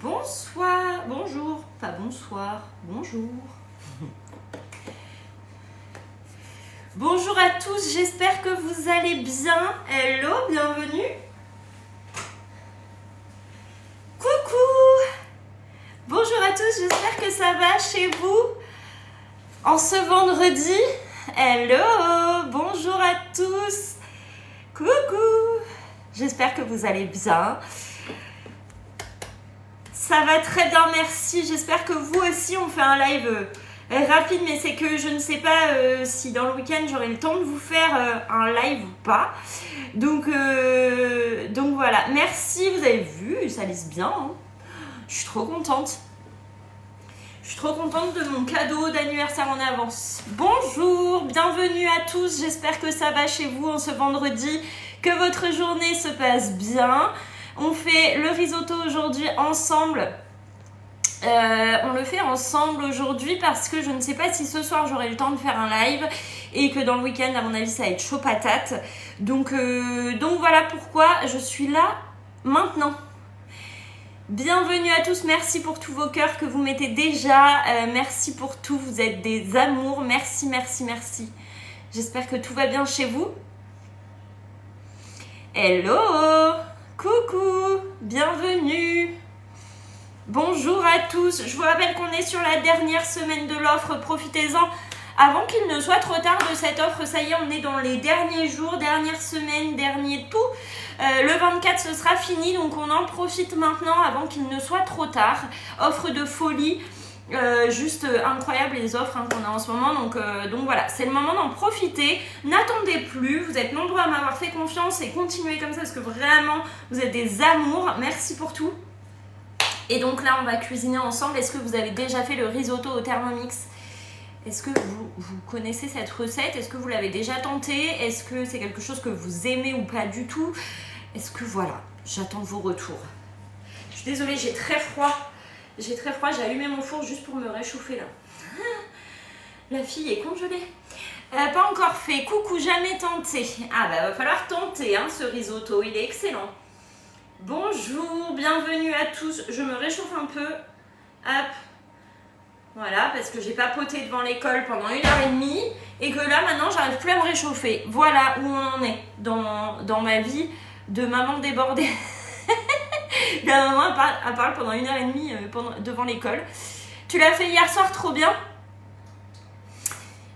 Bonsoir, bonjour, pas bonsoir, bonjour. Bonjour à tous, j'espère que vous allez bien. Hello, bienvenue. Coucou. Bonjour à tous, j'espère que ça va chez vous en ce vendredi. Hello, bonjour à tous. Coucou. J'espère que vous allez bien. Ça va très bien, merci. J'espère que vous aussi, on fait un live rapide, mais c'est que je ne sais pas si dans le week-end, j'aurai le temps de vous faire un live ou pas. Donc voilà, merci, vous avez vu, ça lisse bien. Hein. Je suis trop contente. Je suis trop contente de mon cadeau d'anniversaire en avance. Bonjour, bienvenue à tous. J'espère que ça va chez vous en ce vendredi, que votre journée se passe bien. On fait le risotto aujourd'hui ensemble. On le fait ensemble aujourd'hui parce que je ne sais pas si ce soir j'aurai le temps de faire un live et que dans le week-end, à mon avis, ça va être chaud patate. Donc voilà pourquoi je suis là maintenant. Bienvenue à tous, merci pour tous vos cœurs que vous mettez déjà. Merci pour tout, vous êtes des amours. Merci, merci, merci. J'espère que tout va bien chez vous. Hello! Coucou, bienvenue. Bonjour à tous. Je vous rappelle qu'on est sur la dernière semaine de l'offre. Profitez-en avant qu'il ne soit trop tard de cette offre. Ça y est, on est dans les derniers jours, dernière semaine, dernier tout. Le 24, ce sera fini. Donc, on en profite maintenant avant qu'il ne soit trop tard. Offre de folie. Juste incroyable les offres qu'on a en ce moment, donc voilà, c'est le moment d'en profiter. N'attendez plus, vous êtes nombreux à m'avoir fait confiance et continuez comme ça parce que vraiment vous êtes des amours. Merci pour tout. Et donc là on va cuisiner ensemble. Est-ce que vous avez déjà fait le risotto au Thermomix? Est-ce que vous connaissez cette recette? Est-ce que vous l'avez déjà tenté? Est-ce que c'est quelque chose que vous aimez ou pas du tout? Est-ce que voilà, j'attends vos retours. Je suis désolée, j'ai très froid. J'ai très froid, j'ai allumé mon four juste pour me réchauffer là. La fille est congelée. Pas encore fait. Coucou, jamais tenté. Ah bah va falloir tenter ce risotto, il est excellent. Bonjour, bienvenue à tous. Je me réchauffe un peu. Hop. Voilà, parce que j'ai papoté devant l'école pendant 1h30 et que là maintenant j'arrive plus à me réchauffer. Voilà où on en est dans ma vie de maman débordée. La maman elle parle pendant 1h30 devant l'école. Tu l'as fait hier soir, trop bien.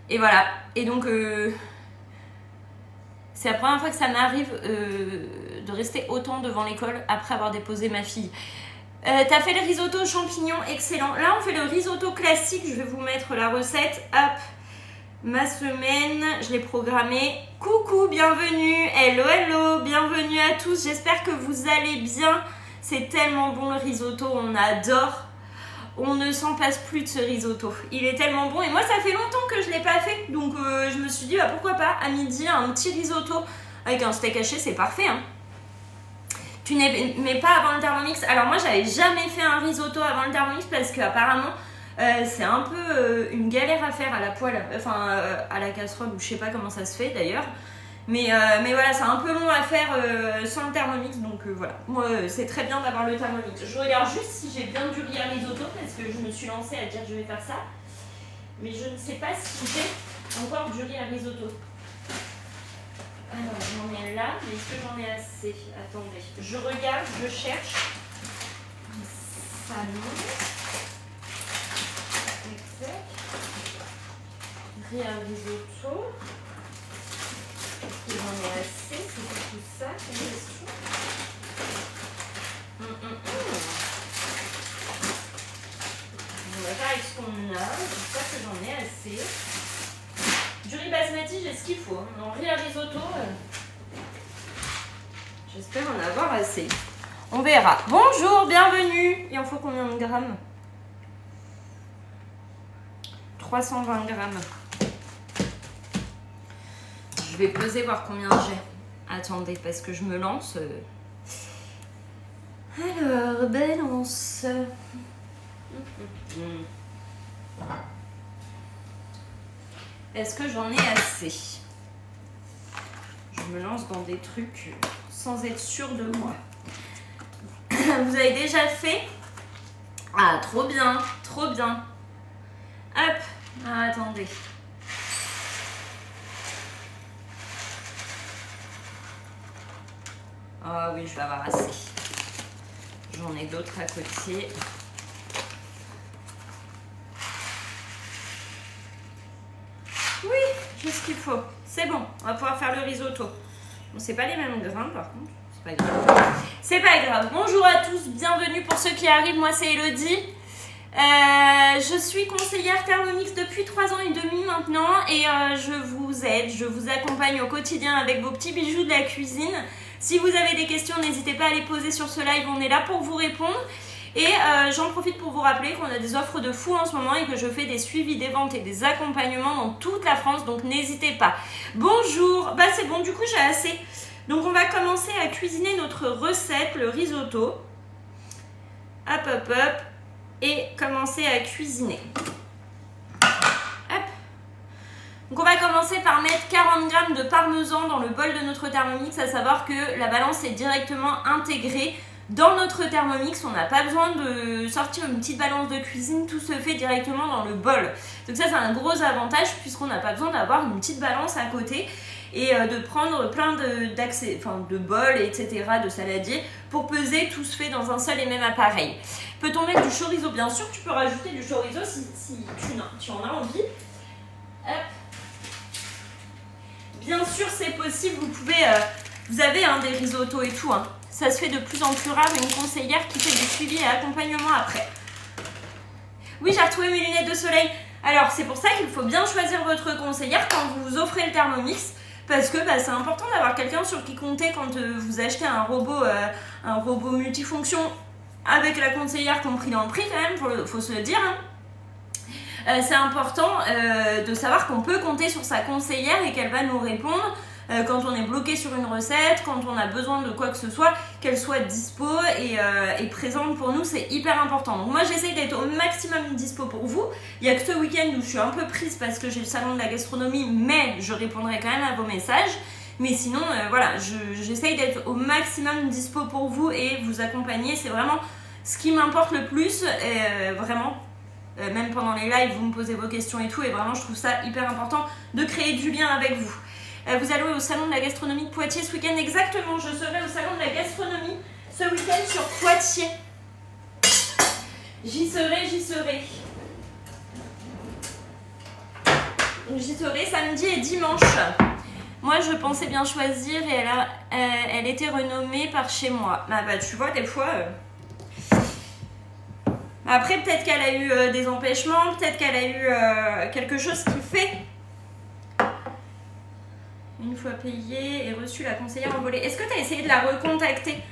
Et voilà. Et donc, c'est la première fois que ça m'arrive de rester autant devant l'école après avoir déposé ma fille. T'as fait le risotto aux champignons, excellent. Là, on fait le risotto classique. Je vais vous mettre la recette. Hop, ma semaine, je l'ai programmée. Coucou, bienvenue. Hello, hello, bienvenue à tous. J'espère que vous allez bien. C'est tellement bon le risotto, on adore. On ne s'en passe plus de ce risotto. Il est tellement bon. Et moi, ça fait longtemps que je ne l'ai pas fait. Donc, je me suis dit, bah, pourquoi pas, à midi, un petit risotto avec un steak haché, c'est parfait. Hein. Tu n'aimais pas avant le Thermomix? Alors, moi, j'avais jamais fait un risotto avant le Thermomix parce qu'apparemment, c'est un peu une galère à faire à la poêle. Enfin, à la casserole, ou je sais pas comment ça se fait d'ailleurs. Mais voilà, c'est un peu long à faire sans le Thermomix, donc voilà. Moi, c'est très bien d'avoir le Thermomix. Je regarde juste si j'ai bien du riz à risotto, parce que je me suis lancée à dire que je vais faire ça. Mais je ne sais pas si j'ai encore du riz à risotto. Alors, j'en ai là, mais est-ce que j'en ai assez? Attendez, je regarde, je cherche. Salon. Exact. Riz à risotto. J'en ai assez, c'est tout ça, c'est une question. On va faire avec ce qu'on a, j'espère que j'en ai assez. Du riz basmati, j'ai ce qu'il faut. En riz à risotto, j'espère en avoir assez. On verra. Bonjour, bienvenue. Il en faut combien de grammes? 320 grammes. Je vais peser, voir combien j'ai. Attendez, parce que je me lance. Alors, balance. Est-ce que j'en ai assez? Je me lance dans des trucs sans être sûre de moi. Vous avez déjà fait Ah, trop bien, trop bien. Hop, ah, attendez. Ah oui, je vais avoir assez. J'en ai d'autres à côté. Oui, j'ai ce qu'il faut. C'est bon, on va pouvoir faire le risotto. Bon, c'est pas les mêmes grains par contre. C'est pas grave. C'est pas grave. Bonjour à tous, bienvenue pour ceux qui arrivent. Moi, c'est Elodie. Je suis conseillère Thermomix depuis 3 ans et demi maintenant et je vous aide, je vous accompagne au quotidien avec vos petits bijoux de la cuisine. Si vous avez des questions, n'hésitez pas à les poser sur ce live, on est là pour vous répondre. Et j'en profite pour vous rappeler qu'on a des offres de fou en ce moment et que je fais des suivis des ventes et des accompagnements dans toute la France, donc n'hésitez pas. Bonjour, bah c'est bon, du coup j'ai assez. Donc on va commencer à cuisiner notre recette, le risotto. Hop, hop, hop. Et commencer à cuisiner. Hop. Donc on va commencer par mettre 40 g de parmesan dans le bol de notre Thermomix, à savoir que la balance est directement intégrée dans notre Thermomix. On n'a pas besoin de sortir une petite balance de cuisine, tout se fait directement dans le bol. Donc ça c'est un gros avantage puisqu'on n'a pas besoin d'avoir une petite balance à côté et de prendre plein de bols, etc., de saladiers pour peser, tout se fait dans un seul et même appareil. Peut-on mettre du chorizo? Bien sûr, tu peux rajouter du chorizo si tu en as envie. Hop. Bien sûr, c'est possible, vous avez des risottos et tout. Ça se fait de plus en plus rare, une conseillère qui fait du suivi et accompagnement après. Oui, j'ai retrouvé mes lunettes de soleil. Alors, c'est pour ça qu'il faut bien choisir votre conseillère quand vous offrez le Thermomix. Parce que c'est important d'avoir quelqu'un sur qui compter quand vous achetez un robot multifonction avec la conseillère compris dans le prix quand même, faut se le dire. C'est important de savoir qu'on peut compter sur sa conseillère et qu'elle va nous répondre quand on est bloqué sur une recette, quand on a besoin de quoi que ce soit, qu'elle soit dispo et présente pour nous, c'est hyper important. Donc moi j'essaye d'être au maximum dispo pour vous. Il n'y a que ce week-end où je suis un peu prise parce que j'ai le salon de la gastronomie, mais je répondrai quand même à vos messages. Mais sinon, voilà, j'essaye d'être au maximum dispo pour vous et vous accompagner. C'est vraiment ce qui m'importe le plus, vraiment. Même pendant les lives, vous me posez vos questions et tout. Et vraiment, je trouve ça hyper important de créer du lien avec vous. Vous allez au salon de la gastronomie de Poitiers ce week-end. Exactement, je serai au salon de la gastronomie ce week-end sur Poitiers. J'y serai. J'y serai samedi et dimanche. Moi, je pensais bien choisir et elle était renommée par chez moi. Bah tu vois, des fois... Après, peut-être qu'elle a eu des empêchements, peut-être qu'elle a eu quelque chose qui fait. Une fois payé et reçu la conseillère envolée. Est-ce que tu as essayé de la recontacter?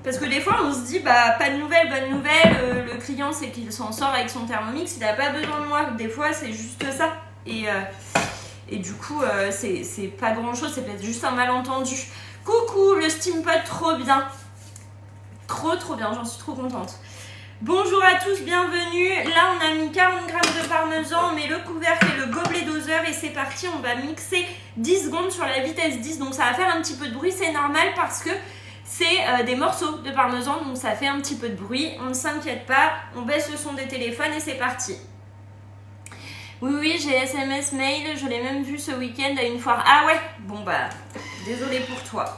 Parce que des fois, on se dit, pas de nouvelles, bonne nouvelle. Le client, c'est qu'il s'en sort avec son Thermomix, il n'a pas besoin de moi. Des fois, c'est juste ça. Et du coup, c'est pas grand-chose, c'est peut-être juste un malentendu. Coucou, le Steampot, trop bien. Trop bien, j'en suis trop contente. Bonjour à tous, bienvenue. Là, on a mis 40 g de parmesan, on met le couvercle et le gobelet doseur et c'est parti. On va mixer 10 secondes sur la vitesse 10. Donc, ça va faire un petit peu de bruit, c'est normal parce que c'est des morceaux de parmesan. Donc, ça fait un petit peu de bruit. On ne s'inquiète pas, on baisse le son des téléphones et c'est parti. Oui, j'ai SMS, mail, je l'ai même vu ce week-end à une foire. Ah ouais, bon désolée pour toi.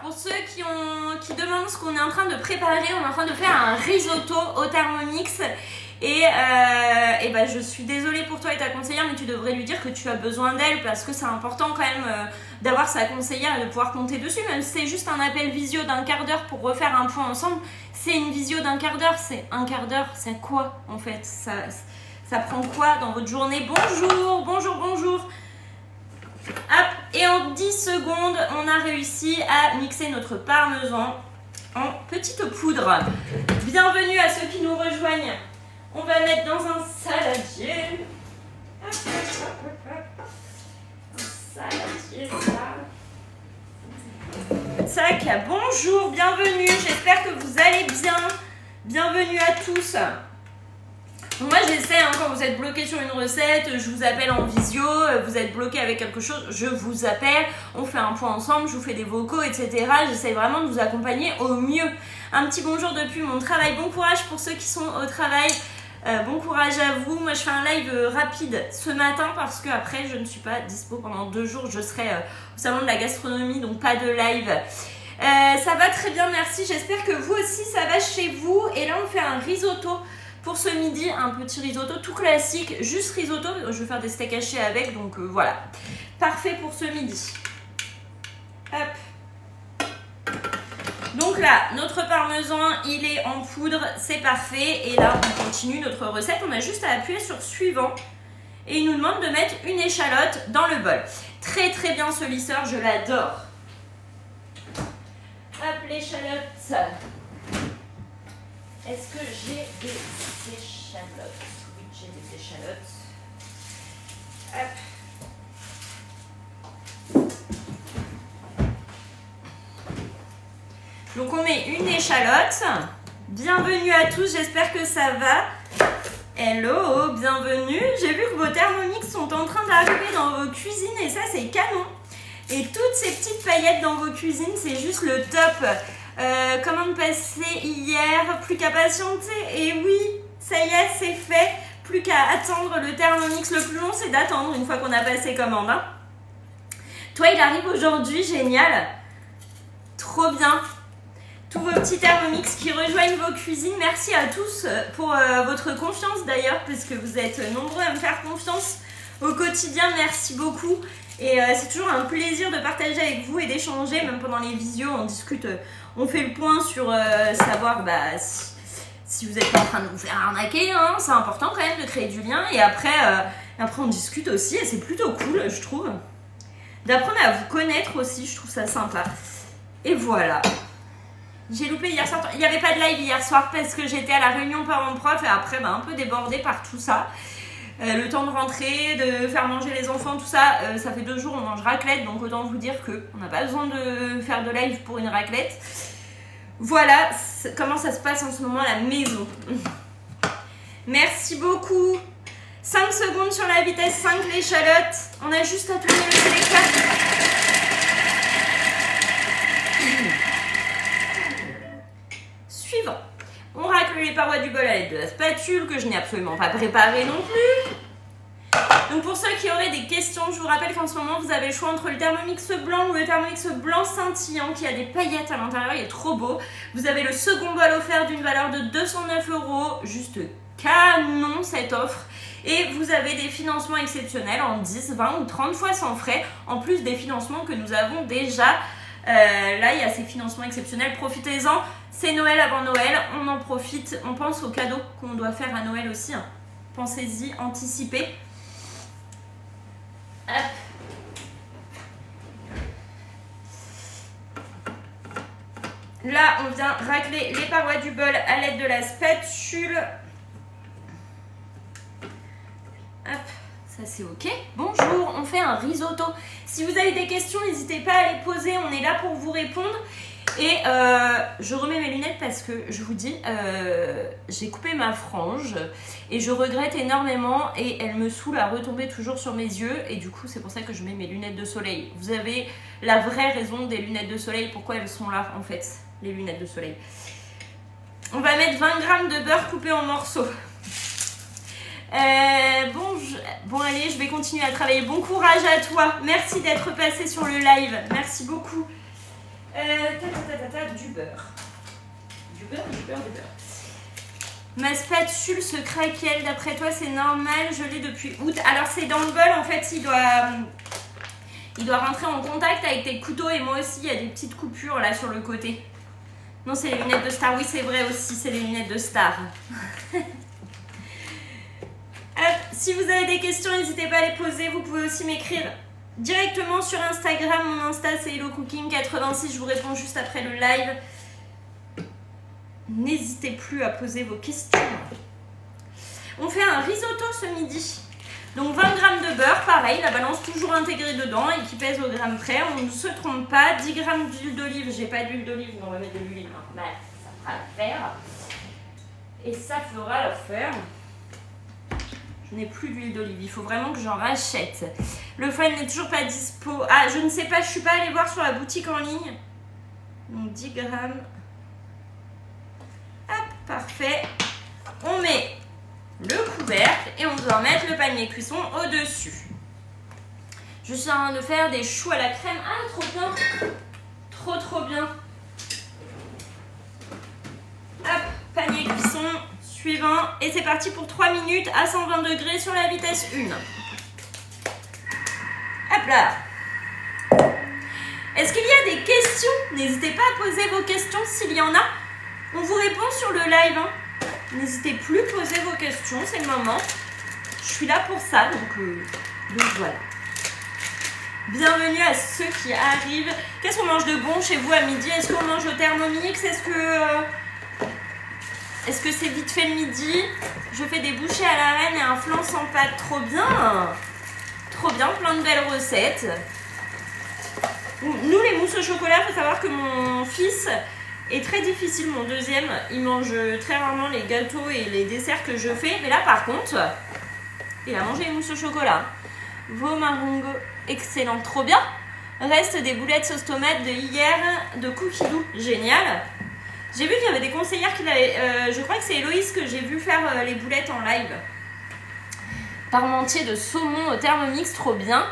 Pour ceux qui demandent ce qu'on est en train de préparer, on est en train de faire un risotto au Thermomix. Et je suis désolée pour toi et ta conseillère, mais tu devrais lui dire que tu as besoin d'elle parce que c'est important quand même d'avoir sa conseillère et de pouvoir compter dessus. Même si c'est juste un appel visio d'un quart d'heure pour refaire un point ensemble, c'est une visio d'un quart d'heure. C'est un quart d'heure, c'est quoi en fait? Ça prend quoi dans votre journée? Bonjour. Hop, et en 10 secondes, on a réussi à mixer notre parmesan en petite poudre. Bienvenue à ceux qui nous rejoignent. On va mettre dans un saladier. Un saladier là. Tac, bonjour, bienvenue. J'espère que vous allez bien. Bienvenue à tous. Donc moi j'essaie, hein, quand vous êtes bloqué sur une recette, je vous appelle en visio, vous êtes bloqué avec quelque chose, je vous appelle, on fait un point ensemble, je vous fais des vocaux, etc. J'essaie vraiment de vous accompagner au mieux. Un petit bonjour depuis mon travail, bon courage pour ceux qui sont au travail, bon courage à vous. Moi je fais un live rapide ce matin parce que après je ne suis pas dispo pendant 2 jours, je serai au salon de la gastronomie, donc pas de live. Ça va très bien, merci, j'espère que vous aussi ça va chez vous. Et là on fait un risotto. Pour ce midi, un petit risotto tout classique, juste risotto, je vais faire des steaks hachés avec, donc voilà. Parfait pour ce midi. Hop. Donc là, notre parmesan, il est en poudre, c'est parfait. Et là, on continue notre recette, on a juste à appuyer sur suivant. Et il nous demande de mettre une échalote dans le bol. Très très bien ce lisseur, je l'adore. Hop, l'échalote. Est-ce que j'ai des échalotes? Oui, j'ai des échalotes. Hop. Donc on met une échalote. Bienvenue à tous, j'espère que ça va. Hello, bienvenue. J'ai vu que vos Thermomix sont en train d'arriver dans vos cuisines et ça c'est canon. Et toutes ces petites paillettes dans vos cuisines, c'est juste le top. Commande passée hier, plus qu'à patienter. Et oui, ça y est, c'est fait. Plus qu'à attendre le Thermomix. Le plus long, c'est d'attendre une fois qu'on a passé commande. Hein. Toi, il arrive aujourd'hui, génial. Trop bien. Tous vos petits Thermomix qui rejoignent vos cuisines. Merci à tous pour votre confiance d'ailleurs, parce que vous êtes nombreux à me faire confiance au quotidien. Merci beaucoup. Et c'est toujours un plaisir de partager avec vous et d'échanger, même pendant les visios, on discute, on fait le point sur savoir si vous êtes pas en train de vous faire arnaquer, hein, c'est important quand même de créer du lien. Et après on discute aussi et c'est plutôt cool, je trouve. D'apprendre à vous connaître aussi, je trouve ça sympa. Et voilà. J'ai loupé hier soir, il n'y avait pas de live hier soir parce que j'étais à la réunion parents-prof et après un peu débordée par tout ça. Le temps de rentrer, de faire manger les enfants, tout ça, ça fait 2 jours on mange raclette, donc autant vous dire qu'on n'a pas besoin de faire de live pour une raclette. Voilà comment ça se passe en ce moment à la maison. Merci beaucoup. 5 secondes sur la vitesse 5 l'échalote. On a juste à tourner le sélecteur. Suivant. On racle les parois du bol à l'aide de la spatule que je n'ai absolument pas préparée non plus. Donc pour ceux qui auraient des questions, je vous rappelle qu'en ce moment vous avez le choix entre le Thermomix blanc ou le Thermomix blanc scintillant qui a des paillettes à l'intérieur, il est trop beau. Vous avez le second bol offert d'une valeur de 209 €, juste canon cette offre. Et vous avez des financements exceptionnels en 10, 20 ou 30 fois sans frais, en plus des financements que nous avons déjà. Là il y a ces financements exceptionnels, profitez-en. C'est Noël avant Noël, on en profite, on pense aux cadeaux qu'on doit faire à Noël aussi. Hein. Pensez-y, anticipez. Hop. Là, on vient racler les parois du bol à l'aide de la spatule. Hop, ça c'est ok. Bonjour, on fait un risotto. Si vous avez des questions, n'hésitez pas à les poser, on est là pour vous répondre. Et je remets mes lunettes parce que je vous dis, j'ai coupé ma frange et je regrette énormément et elle me saoule à retomber toujours sur mes yeux et du coup c'est pour ça que je mets mes lunettes de soleil. Vous avez la vraie raison des lunettes de soleil, pourquoi elles sont là en fait, les lunettes de soleil. On va mettre 20 g de beurre coupé en morceaux. Bon allez, je vais continuer à travailler. Bon courage à toi, merci d'être passé sur le live, merci beaucoup. Du beurre. Du beurre. Ma spatule se craquelle, d'après toi c'est normal, je l'ai depuis août. Alors c'est dans le bol, en fait il doit rentrer en contact avec tes couteaux et moi aussi il y a des petites coupures là sur le côté. Non, c'est les lunettes de Star, oui c'est vrai aussi, c'est les lunettes de Star. Si vous avez des questions, n'hésitez pas à les poser, vous pouvez aussi m'écrire directement sur Instagram, mon Insta c'est HelloCooking86, je vous réponds juste après le live. N'hésitez plus à poser vos questions. On fait un risotto ce midi. Donc 20 g de beurre, pareil, la balance toujours intégrée dedans et qui pèse au gramme près, on ne se trompe pas. 10 g d'huile d'olive, j'ai pas d'huile d'olive, mais on va mettre de l'huile. Ça fera l'affaire. Et ça fera l'affaire. Je n'ai plus d'huile d'olive, il faut vraiment que j'en rachète. Le foie n'est toujours pas dispo. Ah, je ne sais pas, je ne suis pas allée voir sur la boutique en ligne. Donc 10 grammes. Hop, parfait. On met le couvercle et on doit mettre le panier cuisson au-dessus. Je suis en train de faire des choux à la crème. Ah, trop bien. Trop bien. Hop, panier cuisson. Suivant, et c'est parti pour 3 minutes à 120 degrés sur la vitesse 1. Hop là. Est-ce qu'il y a des questions? N'hésitez pas à poser vos questions s'il y en a. On vous répond sur le live. Hein. N'hésitez plus à poser vos questions, c'est le moment. Je suis là pour ça, donc voilà. Bienvenue à ceux qui arrivent. Qu'est-ce qu'on mange de bon chez vous à midi? Est-ce qu'on mange au Thermomix? Est-ce que c'est vite fait le midi? Je fais des bouchées à la reine et un flan sans pâte. Trop bien! Trop bien, plein de belles recettes. Nous, les mousses au chocolat, il faut savoir que mon fils est très difficile. Mon deuxième, il mange très rarement les gâteaux et les desserts que je fais. Mais là, par contre, il a mangé les mousses au chocolat. Vos marungos, excellent, trop bien. Reste des boulettes sauce tomate de hier de Cookie Doux. Génial. J'ai vu qu'il y avait des conseillères qui l'avaient... je crois que c'est Héloïse que j'ai vu faire les boulettes en live. Parmentier de saumon au Thermomix, trop bien.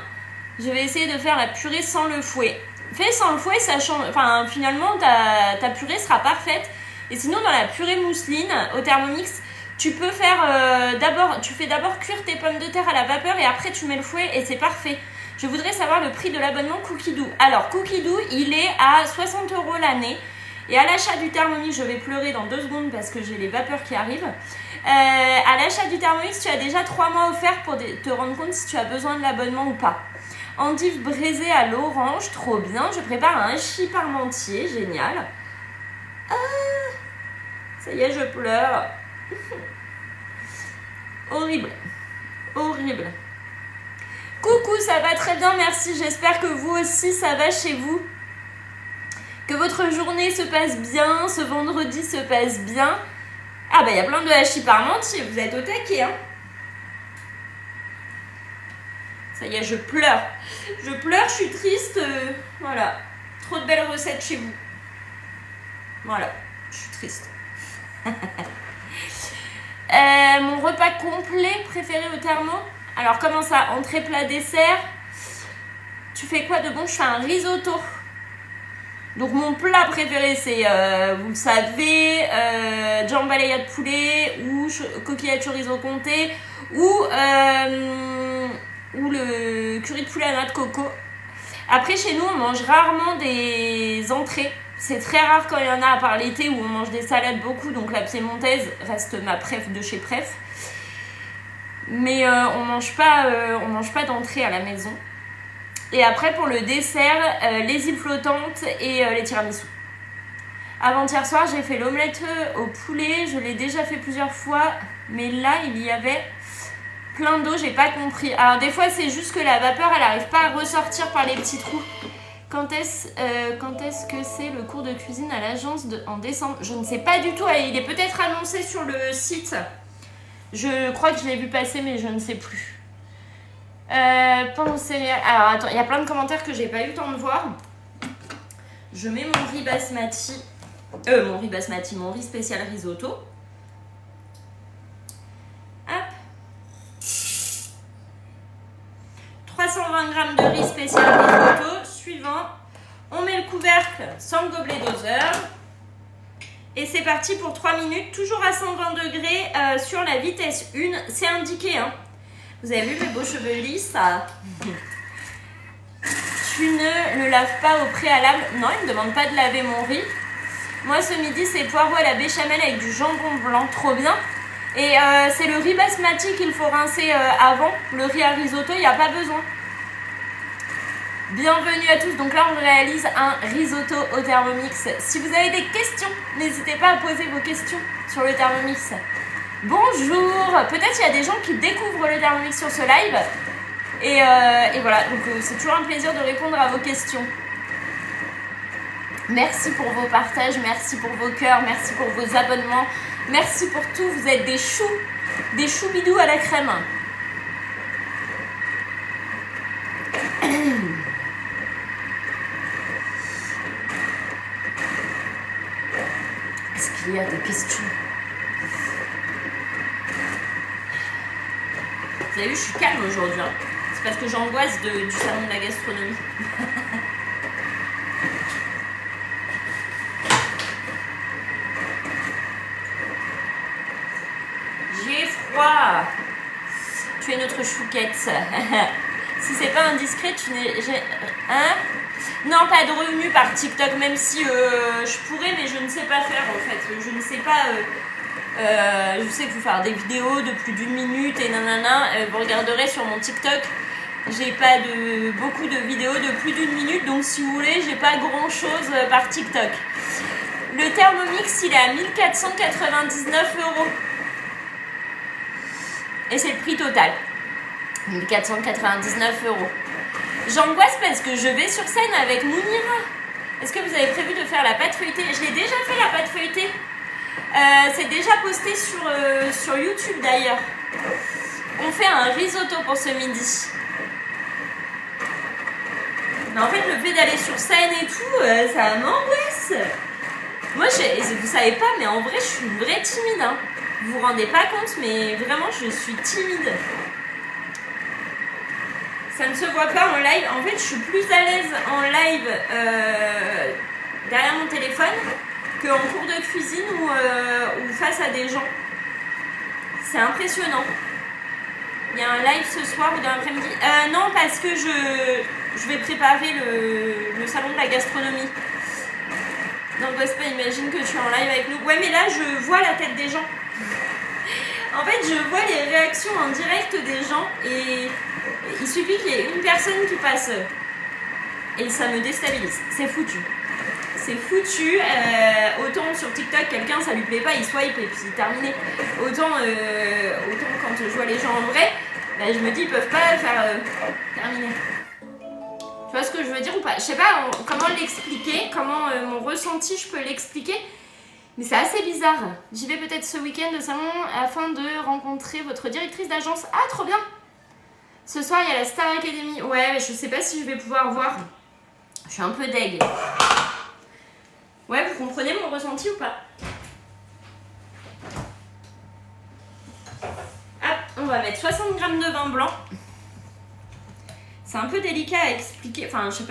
Je vais essayer de faire la purée sans le fouet. Fais sans le fouet, ça change... Enfin, finalement, ta purée sera parfaite. Et sinon, dans la purée mousseline au Thermomix, tu peux faire tu fais d'abord cuire tes pommes de terre à la vapeur et après tu mets le fouet et c'est parfait. Je voudrais savoir le prix de l'abonnement Cookie Doux. Alors, Cookie Doux, il est à 60 € l'année. Et à l'achat du Thermomix, je vais pleurer dans 2 secondes parce que j'ai les vapeurs qui arrivent. À l'achat du Thermomix, tu as déjà 3 mois offerts pour te rendre compte si tu as besoin de l'abonnement ou pas. Endives braisées à l'orange, trop bien. Je prépare un hachis parmentier, génial. Ah, ça y est, je pleure. Horrible. Horrible. Coucou, ça va très bien, merci. J'espère que vous aussi, ça va chez vous. Que votre journée se passe bien, ce vendredi se passe bien. Ah bah il y a plein de hachis parmentier, vous êtes au taquet, hein. Ça y est, je pleure. Je pleure, je suis triste. Voilà. Trop de belles recettes chez vous. Voilà, je suis triste. Mon repas complet préféré au thermo. Alors comment ça? Entrée, plat, dessert. Tu fais quoi de bon? Je fais un risotto. Donc mon plat préféré c'est, vous le savez, jambalaya de poulet ou coquillette chorizo comté ou le curry de poulet à noix de coco. Après chez nous on mange rarement des entrées. C'est très rare quand il y en a à part l'été où on mange des salades beaucoup. Donc la piémontaise reste ma préf de chez préf. Mais on mange pas d'entrée à la maison. Et après, pour le dessert, les îles flottantes et les tiramisu. Avant-hier soir, j'ai fait l'omelette au poulet. Je l'ai déjà fait plusieurs fois. Mais là, il y avait plein d'eau. J'ai pas compris. Alors, des fois, c'est juste que la vapeur, elle n'arrive pas à ressortir par les petits trous. Quand est-ce que c'est le cours de cuisine à l'agence en décembre? Je ne sais pas du tout. Il est peut-être annoncé sur le site. Je crois que je l'ai vu passer, mais je ne sais plus. Pain aux céréales. Alors attends, il y a plein de commentaires que j'ai pas eu le temps de voir. Je mets mon riz basmati. Mon riz spécial risotto. Hop. 320 g de riz spécial risotto. Suivant. On met le couvercle sans le gobelet doseur. Et c'est parti pour 3 minutes, toujours à 120 degrés sur la vitesse 1. C'est indiqué, hein. Vous avez vu mes beaux cheveux lisses, ça? Tu ne le laves pas au préalable? Non, il ne me demande pas de laver mon riz. Moi, ce midi, c'est poireaux à la béchamel avec du jambon blanc, trop bien. Et c'est le riz basmati qu'il faut rincer avant. Le riz à risotto, il n'y a pas besoin. Bienvenue à tous. Donc là, on réalise un risotto au Thermomix. Si vous avez des questions, n'hésitez pas à poser vos questions sur le Thermomix. Bonjour. Peut-être il y a des gens qui découvrent le Thermomix sur ce live. Et voilà, donc c'est toujours un plaisir de répondre à vos questions. Merci pour vos partages, merci pour vos cœurs, merci pour vos abonnements, merci pour tout. Vous êtes des choux bidous à la crème. y a des questions. Vous avez vu, je suis calme aujourd'hui. Hein. C'est parce que j'angoisse du salon de la gastronomie. J'ai froid. Tu es notre chouquette. Si c'est pas indiscret, tu n'es... Hein? Non, pas de revenus par TikTok, même si je pourrais, mais je ne sais pas faire en fait. Je ne sais pas... je sais que vous faire des vidéos de plus d'1 minute et nanana. Vous regarderez sur mon TikTok. J'ai pas beaucoup de vidéos de plus d'1 minute, donc si vous voulez, j'ai pas grand chose par TikTok. Le Thermomix, il est à 1499 €. Et c'est le prix total. 1499 €. J'angoisse parce que je vais sur scène avec Mounira. Est-ce que vous avez prévu de faire la pâte feuilletée? Je l'ai déjà fait la pâte feuilletée. C'est déjà posté sur YouTube d'ailleurs. On fait un risotto pour ce midi. Mais en fait, le fait d'aller sur scène et tout, ça m'angoisse. Moi, vous savez pas, mais en vrai, je suis une vraie timide. Hein. Vous vous rendez pas compte, mais vraiment, je suis timide. Ça ne se voit pas en live. En fait, je suis plus à l'aise en live derrière mon téléphone qu'en cours de cuisine ou face à des gens. C'est impressionnant. Il y a un live ce soir ou dans l'après-midi. Non, parce que je vais préparer le salon de la gastronomie. N'angoisse pas, imagine que tu es en live avec nous. Ouais, mais là, je vois la tête des gens. En fait, je vois les réactions en direct des gens et il suffit qu'il y ait une personne qui passe et ça me déstabilise. C'est foutu. C'est foutu. Autant sur TikTok, quelqu'un, ça lui plaît pas, il swipe et puis c'est terminé. Autant quand je vois les gens en vrai, bah, je me dis, ils peuvent pas faire terminer. Tu vois ce que je veux dire ou pas? Je sais pas comment l'expliquer, comment mon ressenti, je peux l'expliquer. Mais c'est assez bizarre. J'y vais peut-être ce week-end au salon afin de rencontrer votre directrice d'agence. Ah, trop bien! Ce soir, il y a la Star Academy. Ouais, mais je sais pas si je vais pouvoir voir. Je suis un peu deg. Ouais, vous comprenez mon ressenti ou pas? Hop, on va mettre 60 g de vin blanc. C'est un peu délicat à expliquer. Enfin, je sais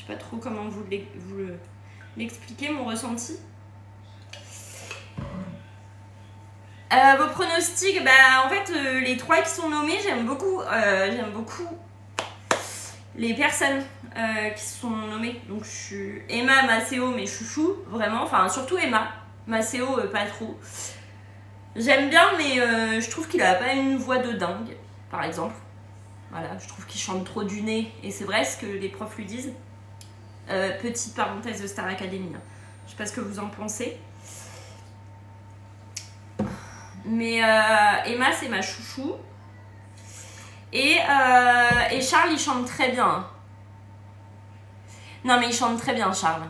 pas trop comment vous l'expliquer, mon ressenti. Vos pronostics, bah en fait les 3 qui sont nommés, j'aime beaucoup les personnes qui sont nommées. Donc je suis Emma, Maceo, mes chouchous, vraiment, enfin surtout Emma, Maceo pas trop. J'aime bien, mais je trouve qu'il a pas une voix de dingue, par exemple. Voilà, je trouve qu'il chante trop du nez, et c'est vrai ce que les profs lui disent. Petite parenthèse de Star Academy, hein. Je sais pas ce que vous en pensez. Mais Emma, c'est ma chouchou. Et Charles, il chante très bien. Non, mais il chante très bien, Charles.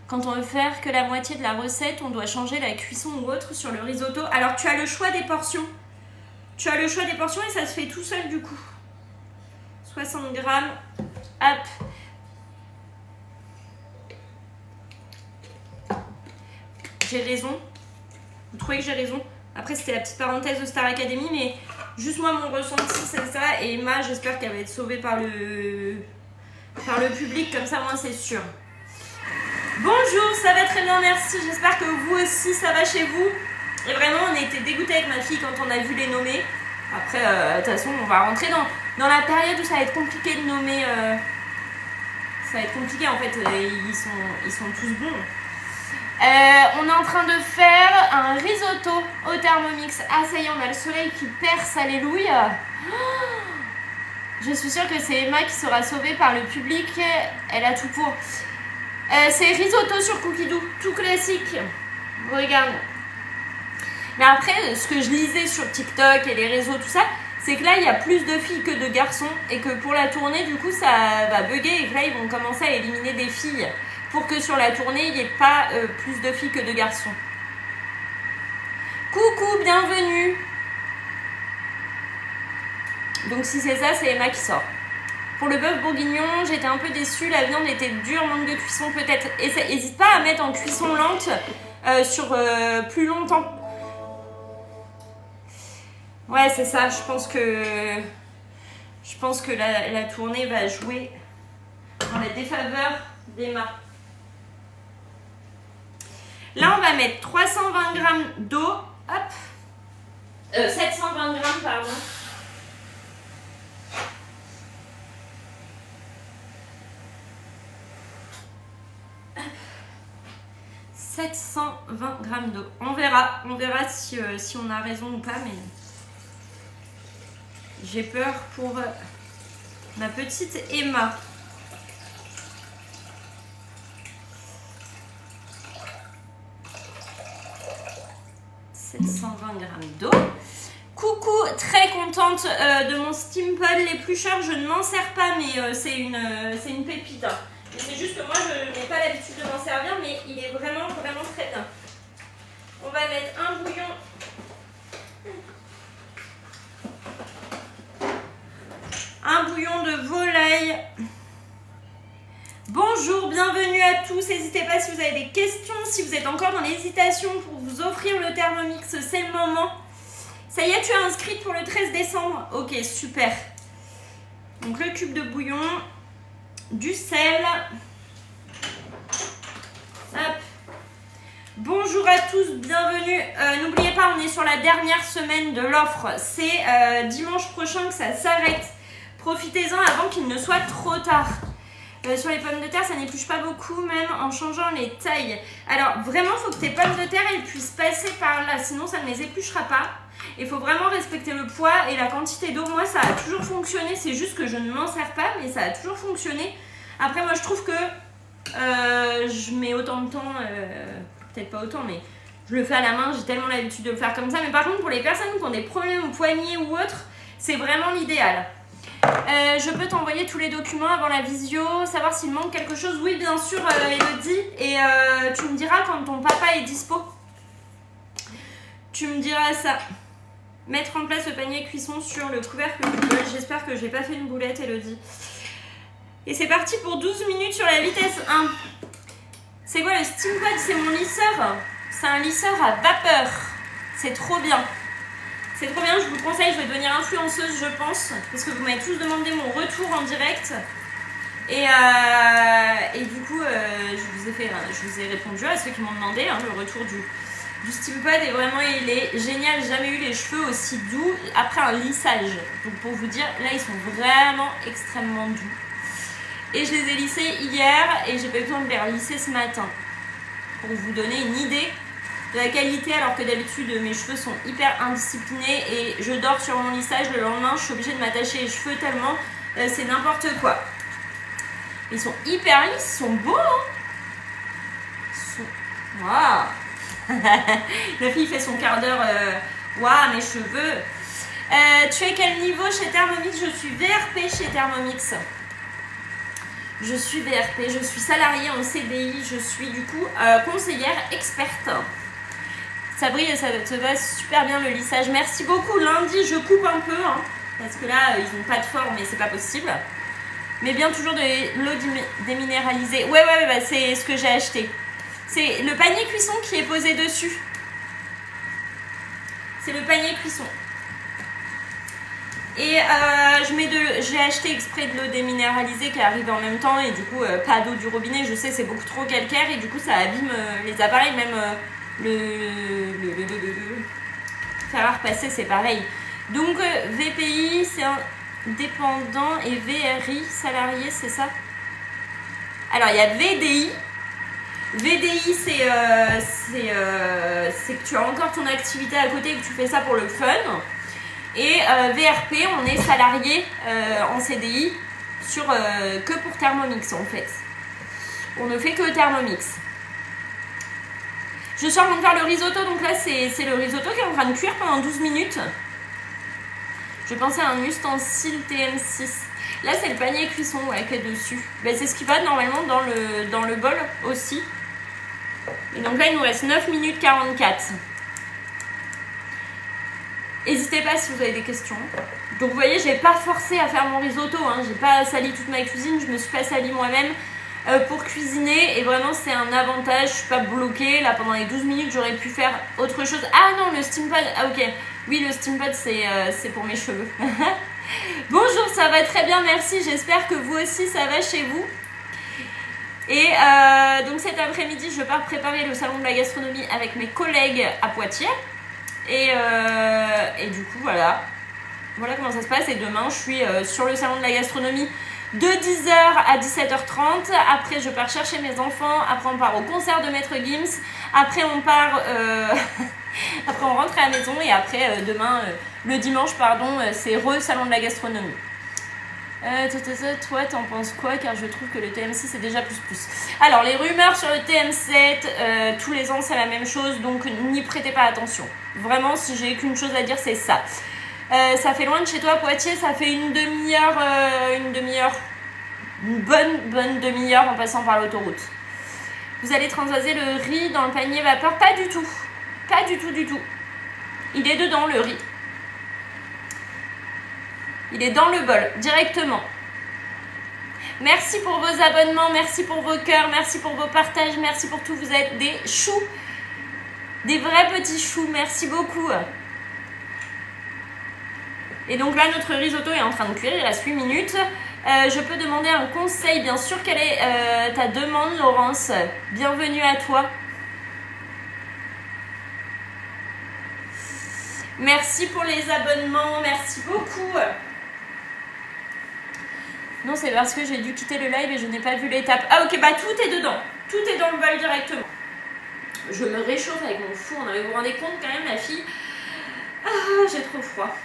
Quand on veut faire que la moitié de la recette, on doit changer la cuisson ou autre sur le risotto. Alors, tu as le choix des portions. Tu as le choix des portions et ça se fait tout seul, du coup. 60 g. Hop. J'ai raison. Vous trouvez que j'ai raison? Après, c'était la petite parenthèse de Star Academy, mais juste moi, mon ressenti, c'est ça. Et Emma, j'espère qu'elle va être sauvée par le public, comme ça, moi, c'est sûr. Bonjour, ça va très bien, merci. J'espère que vous aussi, ça va chez vous. Et vraiment, on a été dégoûtés avec ma fille quand on a vu les nommer. Après, de toute façon, on va rentrer dans la période où ça va être compliqué de nommer. Ça va être compliqué, en fait. Ils sont tous bons. On est en train de faire un risotto au Thermomix. Ah, ça y est, on a le soleil qui perce, alléluia. Je suis sûre que c'est Emma qui sera sauvée par le public. Elle a tout pour. C'est risotto sur cookie dough, tout classique. Regarde. Mais après, ce que je lisais sur TikTok et les réseaux, tout ça, c'est que là, il y a plus de filles que de garçons. Et que pour la tournée, du coup, ça va bugger. Et que là, ils vont commencer à éliminer des filles. Pour que sur la tournée, il n'y ait pas plus de filles que de garçons. Coucou, bienvenue. Donc si c'est ça, c'est Emma qui sort. Pour le bœuf bourguignon, j'étais un peu déçue. La viande était dure, manque de cuisson peut-être. N'hésite pas à mettre en cuisson lente sur plus longtemps. Ouais, c'est ça. Je pense que la tournée va jouer dans la défaveur d'Emma. Là, on va mettre 320 g d'eau. Hop. 720 g, pardon. Hop. 720 g d'eau. On verra si on a raison ou pas, mais j'ai peur pour ma petite Emma. « 720 g d'eau. » Coucou, très contente de mon Steam Pod l'éplucheur. Je ne m'en sers pas, mais c'est une pépite. Hein. C'est juste que moi, je n'ai pas l'habitude de m'en servir, mais il est vraiment, vraiment très bien. On va mettre un bouillon. Un bouillon de volaille. Bonjour, bienvenue à tous. N'hésitez pas si vous avez des questions, si vous êtes encore dans l'hésitation pour vous offrir le Thermomix, c'est le moment. Ça y est, tu es inscrite pour le 13 décembre. Ok, super. Donc le cube de bouillon, du sel. Hop. Bonjour à tous, bienvenue. N'oubliez pas, on est sur la dernière semaine de l'offre. C'est dimanche prochain que ça s'arrête. Profitez-en avant qu'il ne soit trop tard. Sur les pommes de terre, ça n'épluche pas beaucoup, même en changeant les tailles. Alors, vraiment, il faut que tes pommes de terre elles puissent passer par là, sinon ça ne les épluchera pas. Il faut vraiment respecter le poids et la quantité d'eau. Moi, ça a toujours fonctionné, c'est juste que je ne m'en sers pas, mais ça a toujours fonctionné. Après, moi, je trouve que je mets autant de temps, peut-être pas autant, mais je le fais à la main, j'ai tellement l'habitude de le faire comme ça. Mais par contre, pour les personnes qui ont des problèmes au poignet ou autre, c'est vraiment l'idéal. Je peux t'envoyer tous les documents avant la visio, savoir s'il manque quelque chose. Oui, bien sûr, Elodie. Et tu me diras quand ton papa est dispo. Tu me diras ça. Mettre en place le panier cuisson sur le couvercle du bol. J'espère que j'ai pas fait une boulette, Elodie. Et c'est parti pour 12 minutes sur la vitesse 1. C'est quoi le Steam Pod? C'est mon lisseur. C'est un lisseur à vapeur. C'est trop bien. C'est trop bien, je vous conseille, je vais devenir influenceuse, je pense, parce que vous m'avez tous demandé mon retour en direct. Et du coup, je vous ai répondu à ceux qui m'ont demandé, hein, le retour du Steam Pod. Et vraiment, il est génial. J'ai jamais eu les cheveux aussi doux après un lissage. Donc pour vous dire, là, ils sont vraiment extrêmement doux. Et je les ai lissés hier et j'ai pas eu besoin de les relisser ce matin. Pour vous donner une idée de la qualité, alors que d'habitude mes cheveux sont hyper indisciplinés et je dors sur mon lissage, le lendemain je suis obligée de m'attacher les cheveux tellement c'est n'importe quoi. Ils sont hyper lisses, ils sont beaux, hein. Waouh. La fille fait son quart d'heure, waouh mes cheveux. Tu es quel niveau chez Thermomix? Je suis VRP chez Thermomix. Je suis VRP, je suis salariée en CDI, je suis du coup conseillère experte. Ça brille et ça te va super bien le lissage. Merci beaucoup. Lundi, je coupe un peu, hein, parce que là, ils n'ont pas de forme et c'est pas possible. Mais bien toujours de l'eau déminéralisée. Ouais, bah, c'est ce que j'ai acheté. C'est le panier cuisson qui est posé dessus. C'est le panier cuisson. Et j'ai acheté exprès de l'eau déminéralisée qui arrive en même temps. Et du coup, pas d'eau du robinet. Je sais, c'est beaucoup trop calcaire. Et du coup, ça abîme les appareils, même... le faire à repasser, c'est pareil. Donc VPI c'est indépendant et VRI salarié, c'est ça? Alors il y a VDI. VDI c'est que tu as encore ton activité à côté et que tu fais ça pour le fun. Et VRP, on est salarié en CDI que pour Thermomix en fait. On ne fait que Thermomix. Je suis en train de faire le risotto, donc là c'est le risotto qui est en train de cuire pendant 12 minutes. Je pensais à un ustensile TM6. Là c'est le panier cuisson qui est dessus. Ben, c'est ce qui va normalement dans le bol aussi. Et donc là il nous reste 9 minutes 44. N'hésitez pas si vous avez des questions. Donc vous voyez, je n'ai pas forcé à faire mon risotto. Hein. J'ai pas sali toute ma cuisine, je me suis pas sali moi-même. pour cuisiner et vraiment c'est un avantage, je suis pas bloquée. Là pendant les 12 minutes j'aurais pu faire autre chose. Ah non, le steam pod, ah ok. Oui, le steam pod c'est pour mes cheveux. Bonjour, ça va très bien, merci. J'espère que vous aussi ça va chez vous. Et donc cet après-midi, je pars préparer le salon de la gastronomie avec mes collègues à Poitiers. Et du coup, voilà comment ça se passe. Et demain, je suis sur le salon de la gastronomie de 10h à 17h30. Après, je pars chercher mes enfants. Après, on part au concert de Maître Gims. Après, on part... après, on rentre à la maison. Et après, demain, le dimanche, pardon, c'est salon de la gastronomie. Toi, t'en penses quoi? Car je trouve que le TM6 c'est déjà plus. Alors, les rumeurs sur le TM7, tous les ans c'est la même chose, donc n'y prêtez pas attention. Vraiment, si j'ai qu'une chose à dire, c'est ça. Ça fait loin de chez toi, Poitiers, ça fait une bonne demi-heure en passant par l'autoroute. Vous allez transvaser le riz dans le panier vapeur? Pas du tout. Pas du tout. Il est dedans, le riz. Il est dans le bol, directement. Merci pour vos abonnements, merci pour vos cœurs, merci pour vos partages, merci pour tout. Vous êtes des choux. Des vrais petits choux, merci beaucoup. Et donc là, notre risotto est en train de cuire, il reste 8 minutes. Je peux demander un conseil, bien sûr. Quelle est ta demande, Laurence? Bienvenue à toi. Merci pour les abonnements, merci beaucoup. Non, c'est parce que j'ai dû quitter le live et je n'ai pas vu l'étape. Ah ok, bah tout est dedans. Tout est dans le bol directement. Je me réchauffe avec mon four. Non mais vous vous rendez compte quand même, la fille. Ah, j'ai trop froid.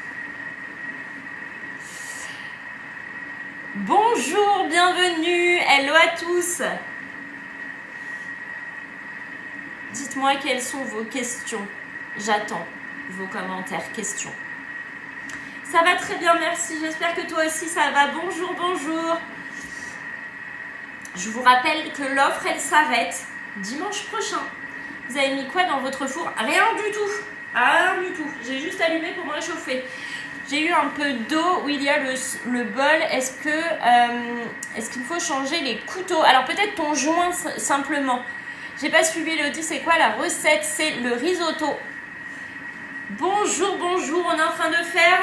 Bonjour, bienvenue. Hello à tous. Dites-moi quelles sont vos questions. J'attends vos commentaires, questions. Ça va très bien, merci. J'espère que toi aussi ça va. Bonjour. Je vous rappelle que l'offre, elle s'arrête dimanche prochain. Vous avez mis quoi dans votre four? Rien du tout. J'ai juste allumé pour me réchauffer. J'ai eu un peu d'eau où il y a le bol. Est-ce qu'il faut changer les couteaux? Alors peut-être ton joint simplement. J'ai pas suivi Elodie, c'est quoi la recette? C'est le risotto. Bonjour, on est en train de faire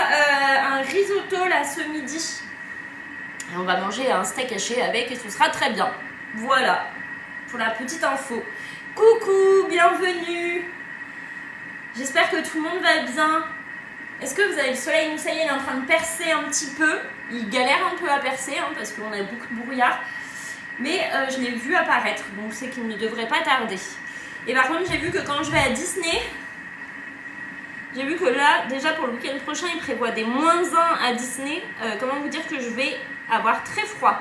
un risotto là ce midi. Et on va manger un steak haché avec et ce sera très bien. Voilà, pour la petite info. Coucou, bienvenue. J'espère que tout le monde va bien. Est-ce que vous avez le soleil? Nous, ça y est, il est en train de percer un petit peu. Il galère un peu à percer parce qu'on a beaucoup de brouillard. Mais je l'ai vu apparaître, donc c'est qu'il ne devrait pas tarder. Et par contre, j'ai vu que quand je vais à Disney... J'ai vu que là, déjà pour le week-end prochain, ils prévoient des -1 à Disney. Comment vous dire que je vais avoir très froid.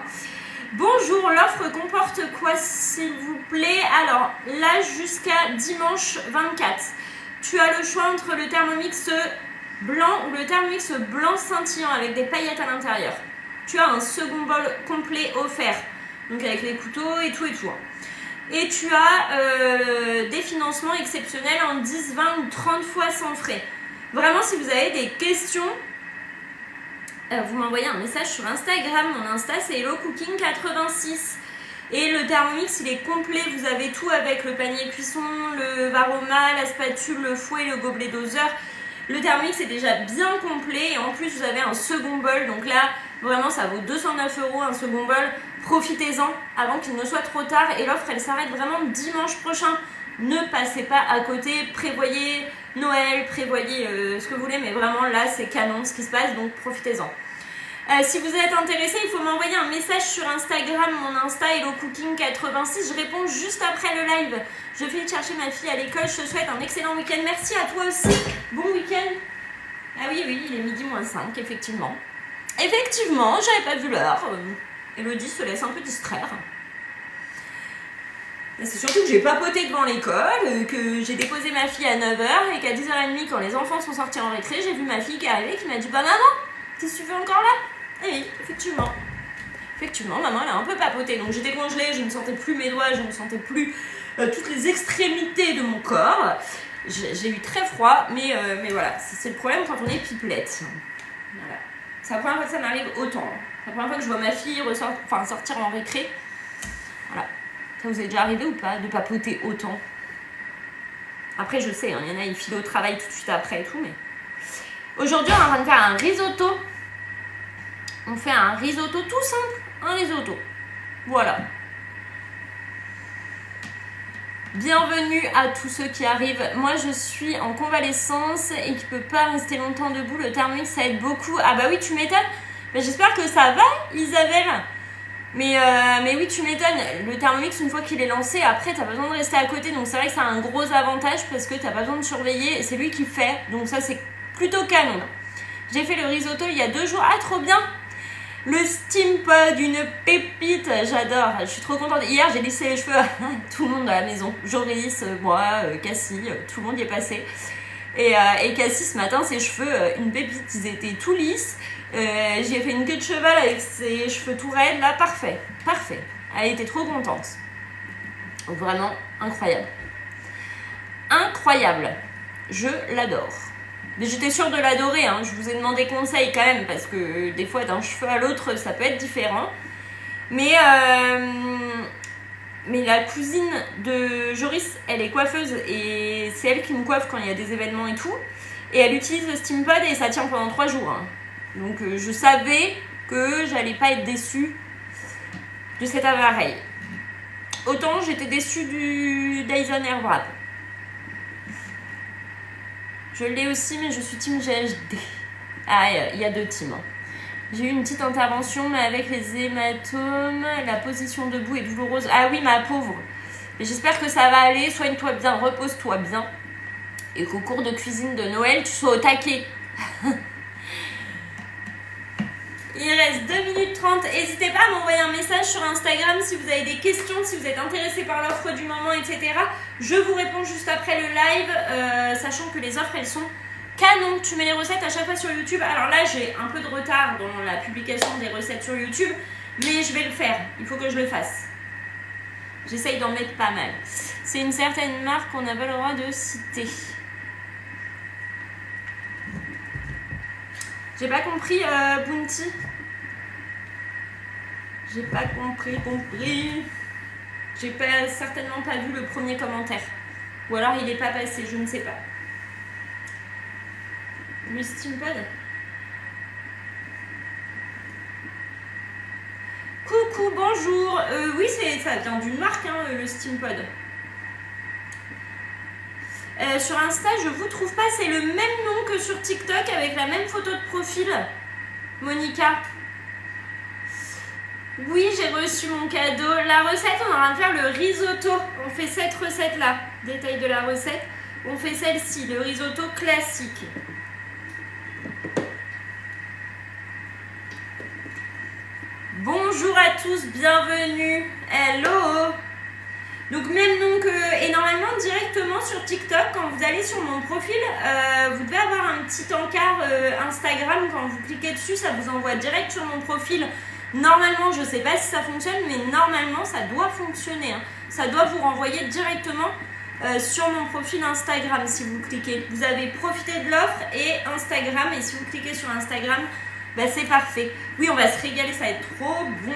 Bonjour, l'offre comporte quoi s'il vous plaît? Alors, là jusqu'à dimanche 24, tu as le choix entre le Thermomix blanc ou le Thermomix blanc scintillant avec des paillettes à l'intérieur. Tu as un second bol complet offert, donc avec les couteaux et tout. Et tu as des financements exceptionnels en 10, 20 ou 30 fois sans frais. Vraiment, si vous avez des questions, vous m'envoyez un message sur Instagram. Mon Insta, c'est HelloCooking86. Et le Thermomix, il est complet. Vous avez tout avec le panier cuisson, le Varoma, la spatule, le fouet, le gobelet doseur. Le Thermomix est déjà bien complet. Et en plus, vous avez un second bol. Donc là, vraiment, ça vaut 209 € un second bol. Profitez-en avant qu'il ne soit trop tard. Et l'offre, elle s'arrête vraiment dimanche prochain. Ne passez pas à côté. Prévoyez Noël, prévoyez ce que vous voulez. Mais vraiment, là, c'est canon ce qui se passe. Donc, profitez-en. Si vous êtes intéressé, il faut m'envoyer un message sur Instagram. Mon Insta, HelloCooking86. Je réponds juste après le live. Je fais chercher ma fille à l'école. Je te souhaite un excellent week-end. Merci à toi aussi. Bon week-end. Ah oui, il est midi -5, effectivement. Effectivement, j'avais pas vu l'heure. Elodie se laisse un peu distraire. C'est surtout que j'ai papoté devant l'école, que j'ai déposé ma fille à 9h et qu'à 10h30, quand les enfants sont sortis en récré, j'ai vu ma fille qui est arrivée qui m'a dit « Bah maman, qu'est-ce que tu fais encore là ?» Et oui, effectivement. Effectivement, maman, elle a un peu papoté. Donc j'étais congelée, je ne sentais plus mes doigts, je ne sentais plus toutes les extrémités de mon corps. J'ai eu très froid, mais voilà, c'est le problème quand on est pipelette. Voilà. C'est la première fois que ça m'arrive autant. C'est la première fois que je vois ma fille sortir en récré. Ça vous est déjà arrivé ou pas de papoter autant? Après, je sais, il y en a, ils filent au travail tout de suite après et tout, mais... Aujourd'hui, on est en train de faire un risotto. On fait un risotto tout simple, un risotto. Voilà. Bienvenue à tous ceux qui arrivent. Moi, je suis en convalescence et qui ne peut pas rester longtemps debout. Le Thermomix, ça aide beaucoup. Ah bah oui, tu m'étonnes. Ben, j'espère que ça va, Isabelle. Mais oui, tu m'étonnes. Le Thermomix, une fois qu'il est lancé, après, tu n'as pas besoin de rester à côté. Donc, c'est vrai que ça a un gros avantage parce que tu n'as pas besoin de surveiller. C'est lui qui fait. Donc, ça, c'est plutôt canon. J'ai fait le risotto il y a 2 jours. Ah, trop bien! Le steam pod, une pépite, j'adore, je suis trop contente. Hier, j'ai lissé les cheveux à tout le monde à la maison. Joris, moi, Cassie, tout le monde y est passé. Et Cassie, ce matin, ses cheveux, une pépite, ils étaient tout lisses. J'ai fait une queue de cheval avec ses cheveux tout raides, là, parfait, parfait. Elle était trop contente. Vraiment incroyable. Incroyable. Je l'adore. Mais j'étais sûre de l'adorer, hein. Je vous ai demandé conseil quand même, parce que des fois, d'un cheveu à l'autre, ça peut être différent. Mais la cousine de Joris, elle est coiffeuse, et c'est elle qui me coiffe quand il y a des événements et tout. Et elle utilise le steam pod et ça tient pendant 3 jours. Hein. Donc je savais que j'allais pas être déçue de cet appareil. Autant j'étais déçue du Dyson Airwrap. Je l'ai aussi, mais je suis team GHD. Ah, il y a 2 teams. J'ai eu une petite intervention, mais avec les hématomes, la position debout est douloureuse. Ah oui, ma pauvre. Mais j'espère que ça va aller. Soigne-toi bien, repose-toi bien. Et qu'au cours de cuisine de Noël, tu sois au taquet. Il reste 2 minutes 30. N'hésitez pas à m'envoyer un message sur Instagram si vous avez des questions, si vous êtes intéressé par l'offre du moment, etc. Je vous réponds juste après le live, sachant que les offres, elles sont canon. Tu mets les recettes à chaque fois sur YouTube. Alors là, j'ai un peu de retard dans la publication des recettes sur YouTube, mais je vais le faire. Il faut que je le fasse. J'essaye d'en mettre pas mal. C'est une certaine marque qu'on n'a pas le droit de citer. J'ai pas compris, Bounty. J'ai pas compris. J'ai certainement pas vu le premier commentaire. Ou alors il est pas passé, je ne sais pas. Le steampod. Coucou, bonjour. Oui, ça vient d'une marque, hein, le steampod. Sur Insta, je vous trouve pas, c'est le même nom que sur TikTok avec la même photo de profil. Monica. Oui, j'ai reçu mon cadeau. La recette, on est en train de faire le risotto. On fait cette recette-là. Détail de la recette. On fait celle-ci, le risotto classique. Bonjour à tous, bienvenue. Hello. Donc même nom que... Et normalement, directement sur TikTok, quand vous allez sur mon profil, vous devez avoir un petit encart Instagram. Quand vous cliquez dessus, ça vous envoie direct sur mon profil. Normalement, je ne sais pas si ça fonctionne, mais normalement, ça doit fonctionner. Hein. Ça doit vous renvoyer directement sur mon profil Instagram si vous cliquez. Vous avez profité de l'offre et Instagram. Et si vous cliquez sur Instagram, bah, c'est parfait. Oui, on va se régaler, ça va être trop bon.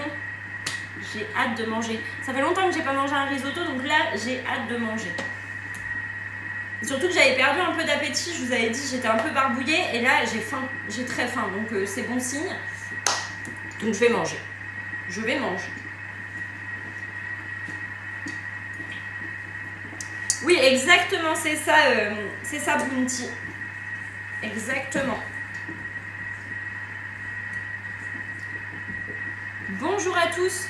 J'ai hâte de manger. Ça fait longtemps que j'ai pas mangé un risotto, donc là, j'ai hâte de manger. Et surtout que j'avais perdu un peu d'appétit, je vous avais dit, j'étais un peu barbouillée. Et là, j'ai faim, j'ai très faim, donc c'est bon signe. Donc je vais manger. Je vais manger. Oui, exactement, c'est ça, Bounty. Exactement. Bonjour à tous.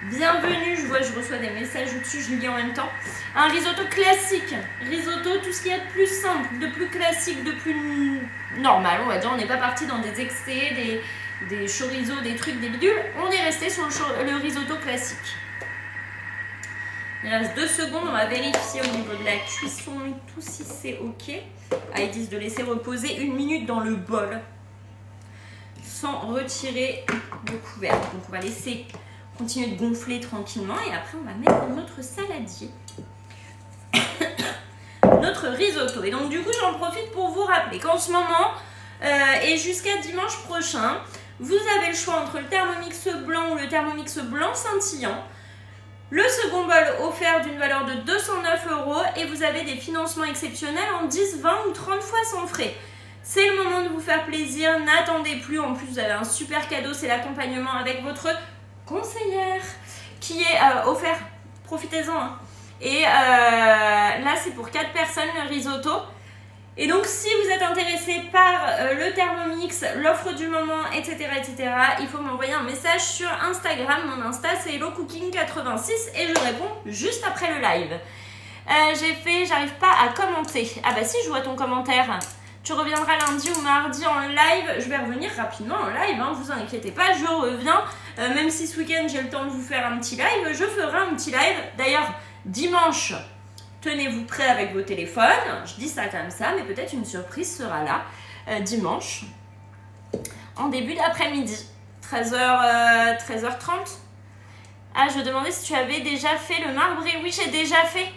Bienvenue, je reçois des messages au-dessus, je lis en même temps. Un risotto classique. Risotto, tout ce qu'il y a de plus simple, de plus classique, de plus normal, on va dire. On n'est pas parti dans des excès, des chorizo, des trucs, des bidules. On est resté sur le risotto classique. Il reste 2 secondes, on va vérifier au niveau de la cuisson et tout si c'est ok. Ah, ils disent de laisser reposer 1 minute dans le bol sans retirer le couvercle. Donc on va laisser continuer de gonfler tranquillement et après on va mettre notre saladier, notre risotto. Et donc du coup j'en profite pour vous rappeler qu'en ce moment et jusqu'à dimanche prochain, vous avez le choix entre le Thermomix blanc ou le Thermomix blanc scintillant. Le second bol offert d'une valeur de 209 € et vous avez des financements exceptionnels en 10, 20 ou 30 fois sans frais. C'est le moment de vous faire plaisir, n'attendez plus. En plus, vous avez un super cadeau, c'est l'accompagnement avec votre conseillère qui est offert. Profitez-en. Hein. Et là, c'est pour 4 personnes le risotto. Et donc, si vous êtes intéressé par le Thermomix, l'offre du moment, etc., il faut m'envoyer un message sur Instagram. Mon Insta, c'est HelloCooking86 et je réponds juste après le live. J'arrive pas à commenter. Ah bah si, je vois ton commentaire. Tu reviendras lundi ou mardi en live. Je vais revenir rapidement en live, hein, vous inquiétez pas, je reviens. Même si ce week-end, j'ai le temps de vous faire un petit live, je ferai un petit live. D'ailleurs, dimanche, tenez-vous prêts avec vos téléphones. Je dis ça comme ça, mais peut-être une surprise sera là dimanche, en début d'après-midi, 13h30. Ah, je me demandais si tu avais déjà fait le marbré. Oui, j'ai déjà fait.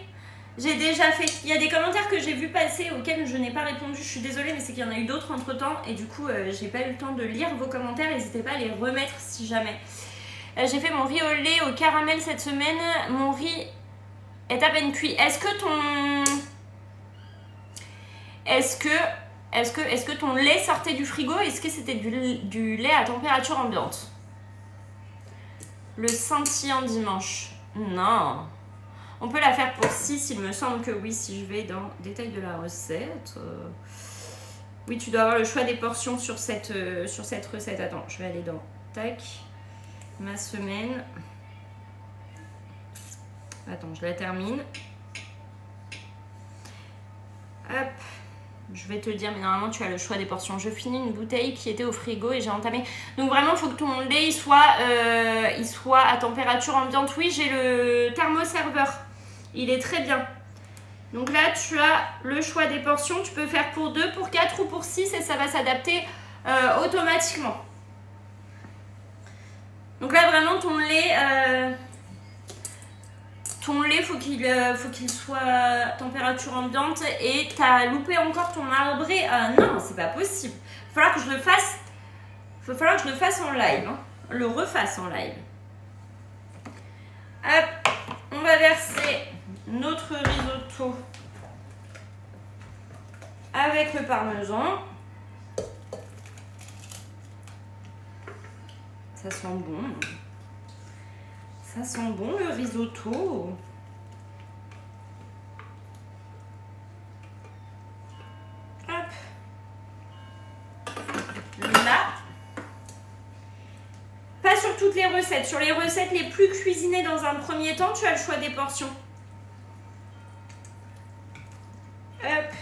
Il y a des commentaires que j'ai vu passer auxquels je n'ai pas répondu. Je suis désolée, mais c'est qu'il y en a eu d'autres entre-temps. Et du coup, j'ai pas eu le temps de lire vos commentaires. N'hésitez pas à les remettre si jamais. J'ai fait mon riz au lait au caramel cette semaine. Mon riz est à peine cuit. Est-ce que ton lait sortait du frigo? Est-ce que c'était du lait à température ambiante? Le scintillant dimanche. Non. On peut la faire pour 6, il me semble que oui, si je vais dans détail de la recette. Oui, tu dois avoir le choix des portions sur cette recette. Attends, je vais aller dans tac, ma semaine. Attends, je la termine. Hop, je vais te dire, mais normalement tu as le choix des portions. Je finis une bouteille qui était au frigo et j'ai entamé. Donc vraiment, il faut que ton lait il soit à température ambiante. Oui, j'ai le thermoserveur. Il est très bien. Donc là, tu as le choix des portions. Tu peux faire pour 2, pour 4 ou pour 6 et ça va s'adapter automatiquement. Donc là, vraiment, ton lait, faut qu'il soit à température ambiante et tu as loupé encore ton marbré. Non, c'est pas possible. Il va falloir que je le fasse. Il va falloir que je le fasse en live. Hein. Le refasse en live. Hop, on va verser notre risotto avec le parmesan. Ça sent bon. Ça sent bon le risotto. Hop. Là. Pas sur toutes les recettes. Sur les recettes les plus cuisinées dans un premier temps, tu as le choix des portions. Hop.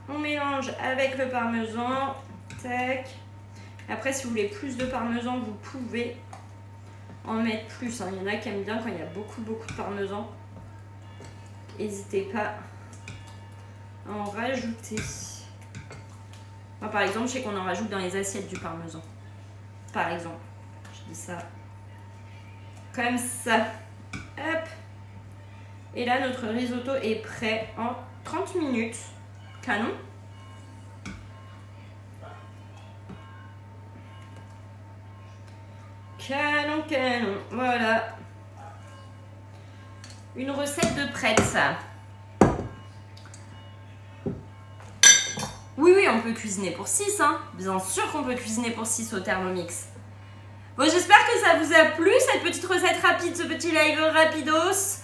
On mélange avec le parmesan. Tac. Après, si vous voulez plus de parmesan, vous pouvez en mettre plus. Hein. Il y en a qui aiment bien quand il y a beaucoup de parmesan. N'hésitez pas à en rajouter. Moi, par exemple, je sais qu'on en rajoute dans les assiettes du parmesan. Par exemple. Je dis ça comme ça. Hop. Et là, notre risotto est prêt en 30 minutes. Canon. Canon. Voilà. Une recette de prête, ça. Oui, on peut cuisiner pour 6. Hein. Bien sûr qu'on peut cuisiner pour 6 au Thermomix. Bon, j'espère que ça vous a plu, cette petite recette rapide, ce petit live rapidos.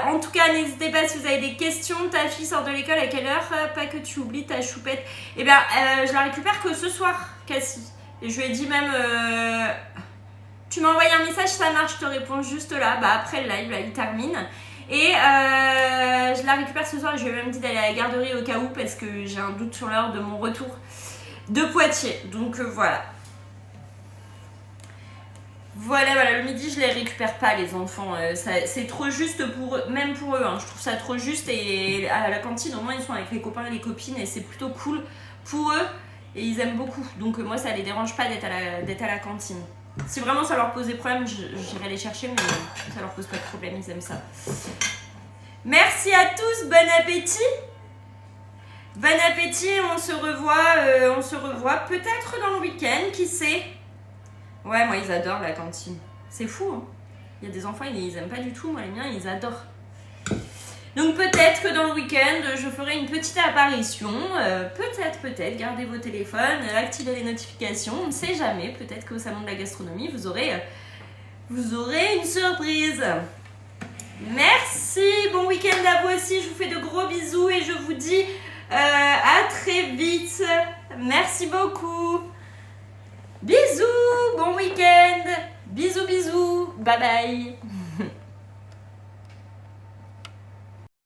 En tout cas, n'hésitez pas si vous avez des questions. Ta fille sort de l'école à quelle heure? Pas que tu oublies ta choupette. Eh bien, je la récupère que ce soir, Cassie. Et je lui ai dit même... tu m'as envoyé un message, ça marche, je te réponds juste là. Bah, après le live, là, il termine. Et je la récupère ce soir. Je lui ai même dit d'aller à la garderie au cas où parce que j'ai un doute sur l'heure de mon retour de Poitiers. Donc voilà. Voilà, le midi je les récupère pas les enfants, c'est trop juste même pour eux, hein. Je trouve ça trop juste et à la cantine au moins ils sont avec les copains et les copines et c'est plutôt cool pour eux et ils aiment beaucoup, donc moi ça les dérange pas d'être à la cantine. Si vraiment ça leur posait problème, j'irai les chercher, mais ça leur pose pas de problème, ils aiment ça. Merci à tous, bon appétit. Bon appétit, on se revoit peut-être dans le week-end, qui sait. Ouais, moi ils adorent la cantine. C'est fou, hein. Il y a des enfants, ils aiment pas du tout. Moi, les miens, ils adorent. Donc peut-être que dans le week-end, je ferai une petite apparition. Peut-être, gardez vos téléphones, activez les notifications. On ne sait jamais. Peut-être qu'au salon de la gastronomie, vous aurez une surprise. Merci, bon week-end à vous aussi. Je vous fais de gros bisous et je vous dis à très vite. Merci beaucoup. Bisous, bon week-end. Bisous, bye bye.